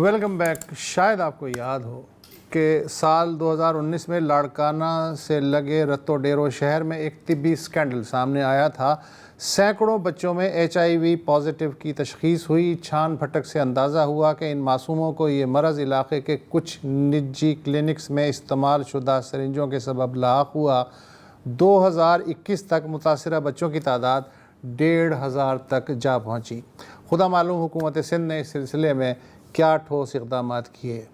Welcome back. शायद आपको याद हो कि साल 2019 में लाड़काना से लगे रत्तो डेरो शहर में एक तिब्बी स्कैंडल सामने आया था। सैकड़ों बच्चों में HIV पॉजिटिव की तशखीस हुई। छान फटक से अंदाज़ा हुआ कि इन मासूमों को ये मरज़ इलाके के कुछ निजी क्लिनिक्स में इस्तेमाल शुदा सरिंजों के सबब लाक हुआ। 2021 तक मुतासरा बच्चों की तादाद 1,500 तक जा पहुँची। खुदा मालूम हुकूमत सिंध ने इस सिलसिले में क्या ठोस इक़दामात किए।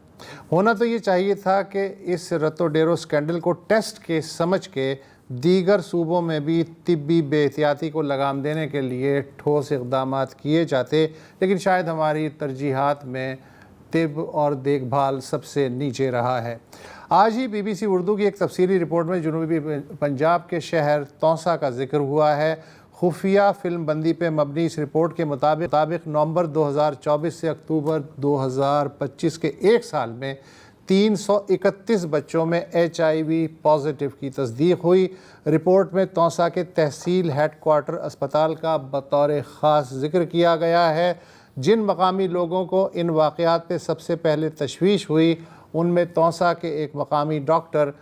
होना तो ये चाहिए था कि इस रत्तो डेरो स्कैंडल को टेस्ट के समझ के दीगर सूबों में भी तिब्बी बेहतियाती को लगाम देने के लिए ठोस इक़दामात किए जाते, लेकिन शायद हमारी तरजीहात में तिब और देखभाल सबसे नीचे रहा है। आज ही BBC उर्दू की एक तफसीली रिपोर्ट में जनूबी पंजाब के शहर तौसा का जिक्र हुआ है। खुफिया फिल्म बंदी पे मबनी इस रिपोर्ट के मुताबिक नवंबर 2024 से अक्टूबर 2025 के एक साल में 331 बच्चों में HIV पॉजिटिव की तस्दीक हुई। रिपोर्ट में तौसा के तहसील हेडक्वार्टर अस्पताल का बतौर ख़ास जिक्र किया गया है। जिन मकामी लोगों को इन वाक़यात पे सबसे पहले तशवीश हुई उनमें तौसा के एक मकामी डॉक्टर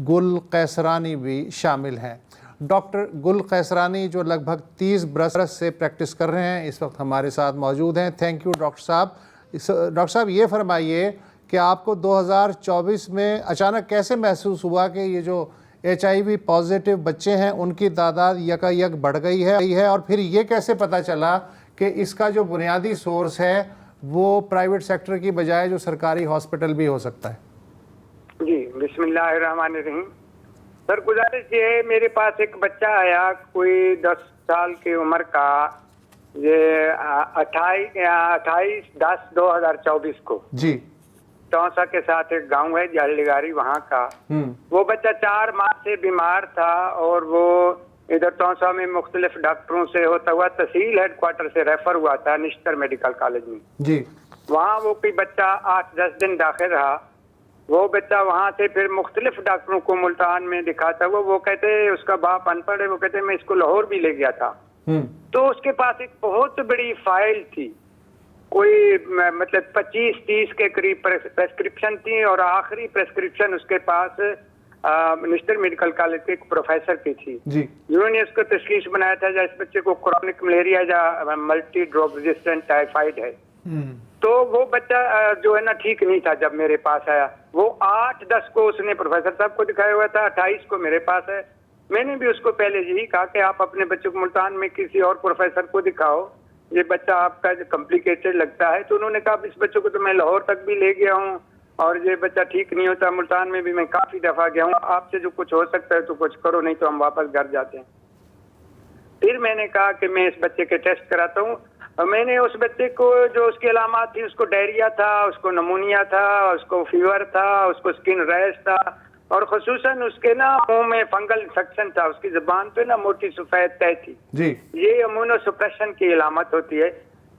गुल कैसरानी भी शामिल हैं। डॉक्टर गुल कैसरानी जो लगभग 30 बरस से प्रैक्टिस कर रहे हैं, इस वक्त हमारे साथ मौजूद हैं। थैंक यू डॉक्टर साहब। डॉक्टर साहब, ये फरमाइए कि आपको 2024 में अचानक कैसे महसूस हुआ कि ये जो HIV पॉजिटिव बच्चे हैं उनकी तादाद यकायक बढ़ गई है, और फिर ये कैसे पता चला कि इसका जो बुनियादी सोर्स है वो प्राइवेट सेक्टर की बजाय जो सरकारी हॉस्पिटल भी हो सकता है? जी, बिस्मिल्लाहिर्रहमानिर्रहीम। सर, गुजारिश ये है, मेरे पास एक बच्चा आया कोई 10 साल की उम्र का, ये 28/10/2024 को जी तौसा के साथ एक गांव है जलडिगारी, वहाँ का। वो बच्चा 4 माह से बीमार था और वो इधर तौसा में मुख्तलिफ डॉक्टरों से होता हुआ तहसील हेडक्वार्टर से रेफर हुआ था निश्तर मेडिकल कॉलेज में। जी, वहाँ वो कोई बच्चा 8-10 दिन दाखिल रहा। वो बच्चा वहाँ से फिर मुख्तलिफ डॉक्टरों को मुल्तान में दिखाता हुआ, वो कहते उसका बाप अनपढ़ है, वो कहते मैं इसको लाहौर भी ले गया था। तो उसके पास एक बहुत बड़ी फाइल थी, कोई मतलब 25-30 के करीब प्रेस्क्रिप्शन थी, और आखिरी प्रेस्क्रिप्शन उसके पास मिनिस्टर मेडिकल कॉलेज के एक प्रोफेसर की थी जिन्होंने उसको तशखीस बनाया था इस बच्चे को क्रोनिक मलेरिया या मल्टी ड्रग रेजिस्टेंट टाइफाइड है। तो वो बच्चा जो है ना ठीक नहीं था। जब मेरे पास आया वो 8-10 को उसने प्रोफेसर साहब को दिखाया हुआ था, 28 को मेरे पास है। मैंने भी उसको पहले यही कहा कि आप अपने बच्चे को मुल्तान में किसी और प्रोफेसर को दिखाओ, ये बच्चा आपका कॉम्प्लिकेटेड लगता है। तो उन्होंने कहा इस बच्चे को तो मैं लाहौर तक भी ले गया हूँ और ये बच्चा ठीक नहीं होता, मुल्तान में भी मैं काफी दफा गया हूँ, आपसे जो कुछ हो सकता है तो कुछ करो, नहीं तो हम वापस घर जाते हैं। फिर मैंने कहा कि मैं इस बच्चे के टेस्ट कराता हूँ। मैंने उस बच्चे को जो उसकी अलामात थी, उसको डायरिया था, उसको नमूनिया था, उसको फीवर था, उसको स्किन रैश था, और खुसूसन उसके ना मुंह में फंगल इन्फेक्शन था, उसकी जुबान पे ना मोटी सफेद तह थी जी। ये इम्यूनोसप्रेशन की अलामत होती है।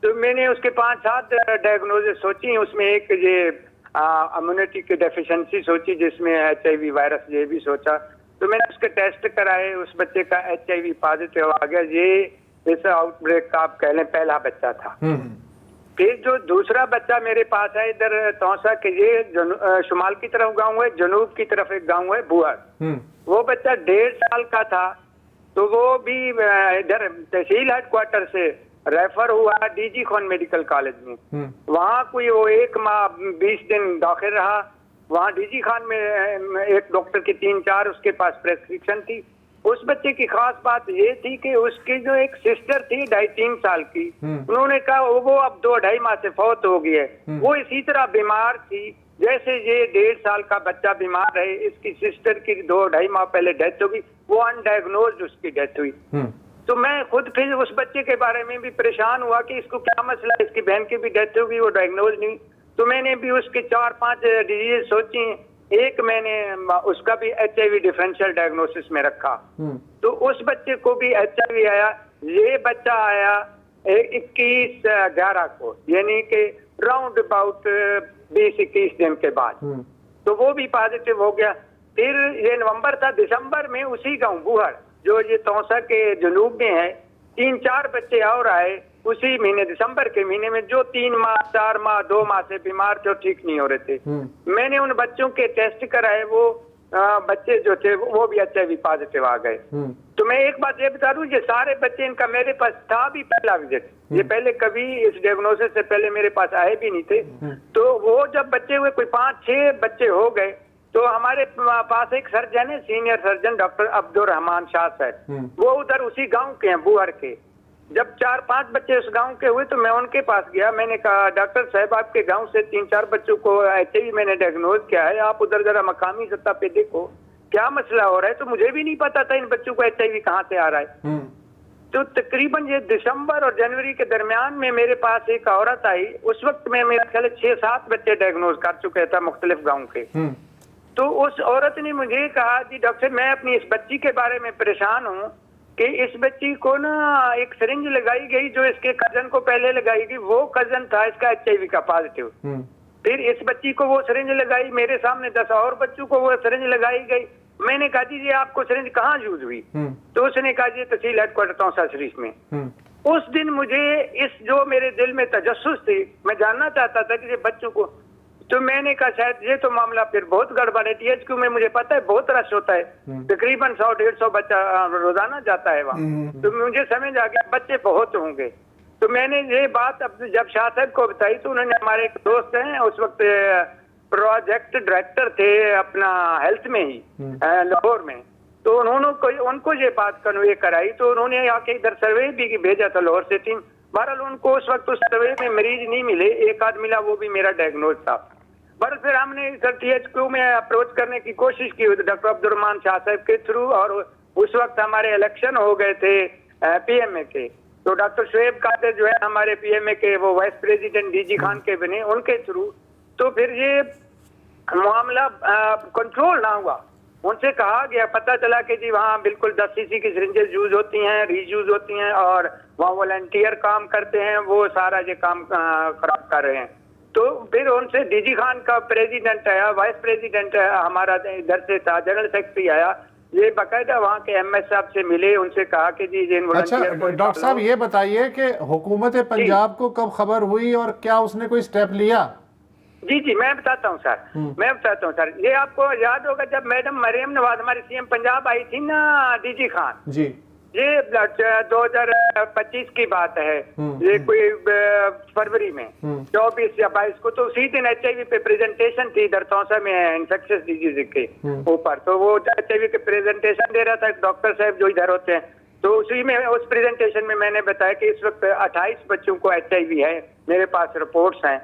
तो मैंने उसके 5-7 डायग्नोसिस सोची, उसमें एक ये इम्यूनिटी की डेफिशिएंसी सोची, जिसमें HIV वायरस ये भी सोचा। तो मैंने उसके टेस्ट कराए, उस बच्चे का HIV पॉजिटिव आ गया। ये इस आउटब्रेक का आप कह लें पहला बच्चा था। फिर जो दूसरा बच्चा मेरे पास है इधर तौसा के, ये शुमाल की तरफ गांव है, जनूब की तरफ एक गांव है बुआर। वो बच्चा 1.5 साल का था। तो वो भी इधर तहसील हेडक्वार्टर से रेफर हुआ DG खान मेडिकल कॉलेज में। वहाँ कोई वो 1 माह 20 दिन दाखिल रहा। वहाँ DG खान में एक डॉक्टर की 3-4 उसके पास प्रेस्क्रिप्शन थी। उस बच्चे की खास बात ये थी कि उसकी जो एक सिस्टर थी 2.5-3 साल की, उन्होंने कहा वो अब 2-2.5 माह से फौत हो गई है। वो इसी तरह बीमार थी जैसे ये 1.5 साल का बच्चा बीमार है। इसकी सिस्टर की 2-2.5 माह पहले डेथ हो गई, वो अनडायग्नोज्ड उसकी डेथ हुई। तो मैं खुद फिर उस बच्चे के बारे में भी परेशान हुआ कि इसको क्या मसला है। इसकी बहन की भी डेथ हो गई, वो डायग्नोज नहीं। तो मैंने भी उसके 4-5 डिजीज सोची। एक मैंने उसका भी HIV डिफरेंशियल डायग्नोसिस में रखा। तो उस बच्चे को भी HIV आया। ये बच्चा आया 21/11 को, यानी कि राउंड अबाउट 20-21 दिन के बाद। तो वो भी पॉजिटिव हो गया। फिर ये नवंबर था, दिसंबर में उसी गांव बुहर जो ये तौसा के जनूब में है, 3-4 बच्चे और आए। उसी महीने दिसंबर के महीने में जो 3 माह 4 माह 2 माह से बीमार थे, ठीक नहीं हो रहे थे। मैंने उन बच्चों के टेस्ट कराए, वो बच्चे जो थे वो भी HIV पॉजिटिव आ गए। तो मैं एक बात ये बता दूं, ये सारे बच्चे इनका मेरे पास था भी पहला विजिट, ये पहले कभी इस डायग्नोसिस से पहले मेरे पास आए भी नहीं थे। तो वो जब बच्चे हुए, कोई 5-6 बच्चे हो गए, तो हमारे पास एक सर्जन है, senior surgeon doctor Abdul Rahman Shah साहब, वो उधर उसी गांव के हैं, बुहर के। जब 4-5 बच्चे उस गांव के हुए तो मैं उनके पास गया, मैंने कहा डॉक्टर साहब आपके गांव से 3-4 बच्चों को HIV मैंने डायग्नोज किया है, आप उधर जरा मकामी सतह पे देखो क्या मसला हो रहा है। तो मुझे भी नहीं पता था इन बच्चों को HIV कहाँ से आ रहा है। तो तकरीबन ये दिसंबर और जनवरी के दरमियान में मेरे पास एक औरत आई, उस वक्त में मेरे ख्याल 6-7 बच्चे डायग्नोज कर चुके थे मुख्तलिफ गाँव के। तो उस औरत ने मुझे कहा जी डॉक्टर मैं अपनी इस बच्ची के बारे में परेशान हूँ कि इस बच्ची को ना एक सिरिंज लगाई गई जो इसके कजन को पहले लगाई गई, वो कजन था इसका HIV का पॉजिटिव। फिर इस बच्ची को वो सिरिंज लगाई, मेरे सामने 10 और बच्चों को वो सिरिंज लगाई गई। मैंने कहा जी आपको सिरिंज कहाँ यूज हुई? तो उसने कहा जी तहसील हेडक्वार्टर तौसा शरीफ में। उस दिन मुझे इस जो मेरे दिल में तजस्सुस थी, मैं जानना चाहता था कि ये बच्चों को, तो मैंने कहा शायद ये तो मामला फिर बहुत गड़बड़ है। THQ में मुझे पता है बहुत रश होता है, तकरीबन 100-150 बच्चा रोजाना जाता है वहाँ। तो मुझे समझ आ गया बच्चे बहुत होंगे। तो मैंने ये बात अब जब शाह साहब को बताई तो उन्होंने, हमारे एक दोस्त हैं उस वक्त प्रोजेक्ट डायरेक्टर थे अपना हेल्थ में ही लाहौर में, तो उन्होंने उनको ये बात कन्वे कराई। तो उन्होंने आके इधर सर्वे भी भेजा था लाहौर से टीम। बहरहाल उनको उस वक्त उस सर्वे में मरीज नहीं मिले, एक आध मिला, वो भी मेरा डायग्नोज था। पर फिर हमने सर THQ में अप्रोच करने की कोशिश की डॉक्टर अब्दुल रहमान शाह साहब के थ्रू, और उस वक्त हमारे इलेक्शन हो गए थे PMA के, तो डॉक्टर शुएब कादिर जो है हमारे PMA के, वो वाइस प्रेसिडेंट DG खान के बने, उनके थ्रू। तो फिर ये मामला कंट्रोल ना हुआ, उनसे कहा गया, पता चला कि जी वहाँ बिल्कुल 10 cc की सिरिंजेस यूज होती हैं, रीयूज होती हैं, और वहाँ वॉलंटियर काम करते हैं, वो सारा ये काम खराब कर रहे हैं। तो फिर उनसे DG खान का प्रेसिडेंट आया, वाइस प्रेसिडेंट हमारा इधर से था, जनरल सेक्रेटरी आया, ये बाकायदा वहाँ के MS साहब से मिले, उनसे कहा कि जी अच्छा डॉक्टर साहब ये बताइए कि हुकूमत पंजाब को कब खबर हुई और क्या उसने कोई स्टेप लिया? जी मैं बताता हूँ सर, मैं बताता हूँ सर। ये आपको याद होगा जब मैडम मरियम नवाज हमारी CM पंजाब आई थी ना, DG खान जी, ये 2025 की बात है, ये कोई फरवरी में 24 या 22 को, तो उसी दिन HIV पे प्रेजेंटेशन थी इधर तौसा में इंफेक्शियस डिजीज के ऊपर। तो वो HIV के प्रेजेंटेशन दे रहा था डॉक्टर साहब जो इधर होते हैं, तो उसी में उस प्रेजेंटेशन में मैंने बताया कि इस वक्त 28 बच्चों को HIV है, मेरे पास रिपोर्ट्स हैं।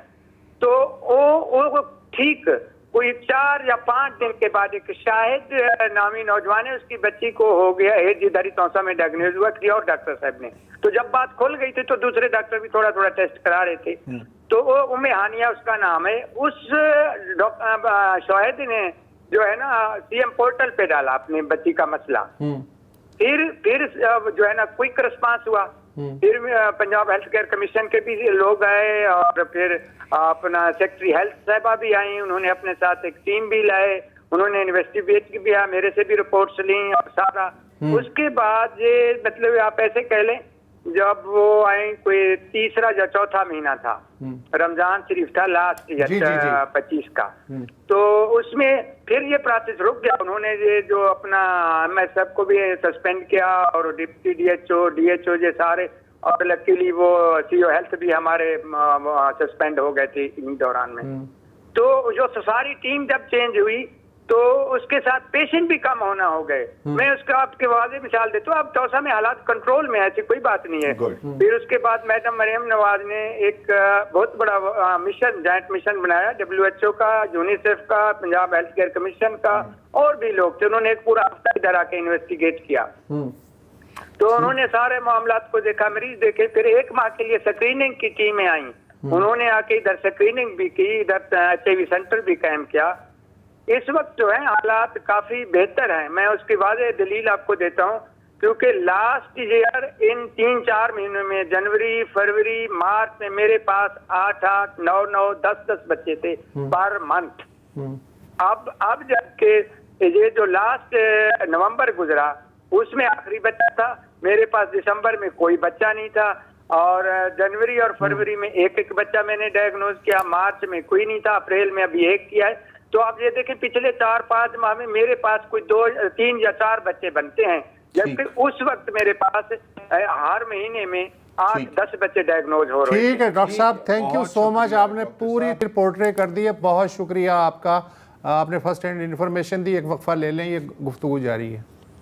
तो वो ठीक कोई 4 या 5 दिन के बाद एक शाहिद नामी नौजवान है, उसकी बच्ची को हो गया एड्स, इधर ही तौसा में डायग्नोज हुआ किया और डॉक्टर साहब ने। तो जब बात खुल गई थी तो दूसरे डॉक्टर भी थोड़ा थोड़ा टेस्ट करा रहे थे। तो वो उम्मे हानिया उसका नाम है, उस शाहिद ने जो है ना CM पोर्टल पे डाला अपनी बच्ची का मसला। फिर जो है ना क्विक रिस्पांस हुआ, फिर पंजाब हेल्थ केयर कमीशन के भी लोग आए, और फिर अपना सेक्रेटरी हेल्थ साहबा भी आई, उन्होंने अपने साथ एक टीम भी लाए, उन्होंने इन्वेस्टिगेट किया, मेरे से भी रिपोर्ट्स ली और सारा। उसके बाद ये मतलब आप ऐसे कह लें जब वो आए कोई 3रा या 4था महीना था, रमजान शरीफ था लास्ट ईयर 25 का, तो उसमें फिर ये प्रोसेस रुक गया। उन्होंने ये जो अपना MS साहब को भी सस्पेंड किया और डिप्टी DHO ये सारे, और लकीली वो CO हेल्थ भी हमारे सस्पेंड हो गए थे इन दौरान में। तो जो सारी टीम जब चेंज हुई तो उसके साथ पेशेंट भी कम होना हो गए। मैं उसका आपके वाज़ेह मिसाल देता हूँ, अब तौसा में हालात कंट्रोल में है, ऐसी कोई बात नहीं है। फिर उसके बाद मैडम मरियम नवाज ने एक बहुत बड़ा मिशन, जॉइंट मिशन बनाया, WHO का, यूनिसेफ का, पंजाब हेल्थ केयर कमीशन का, और भी लोग थे। उन्होंने एक पूरा हफ्ता इधर आके इन्वेस्टिगेट किया, तो उन्होंने सारे मामलात को देखा, मरीज देखे। फिर 1 माह के लिए स्क्रीनिंग की टीमें आई, उन्होंने आके इधर स्क्रीनिंग भी की, इधर HIV सेंटर भी कायम किया। इस वक्त जो है हालात काफी बेहतर हैं। मैं उसकी वाज़ेह दलील आपको देता हूं, क्योंकि लास्ट ईयर इन 3-4 महीनों में, जनवरी, फरवरी, मार्च में मेरे पास 8-8, 9-9, 10-10 बच्चे थे पर मंथ। अब जबकि ये जो लास्ट नवंबर गुजरा उसमें आखिरी बच्चा था, मेरे पास दिसंबर में कोई बच्चा नहीं था, और जनवरी और फरवरी में एक बच्चा मैंने डायग्नोज किया, मार्च में कोई नहीं था, अप्रैल में अभी एक किया है। तो आप ये देखें पिछले 4-5 माह में मेरे पास कोई 2, 3 या 4 बच्चे बनते हैं, जबकि उस वक्त मेरे पास हर महीने में 8-10 बच्चे डायग्नोज हो रहे हैं। ठीक है डॉक्टर साहब, थैंक यू सो मच, आपने पूरी पोर्ट्रे कर दी है, बहुत शुक्रिया आपका। आपने फर्स्ट हैंड इन्फॉर्मेशन दी। एक वक्फा ले लें, ये गुफ्तगू जारी है।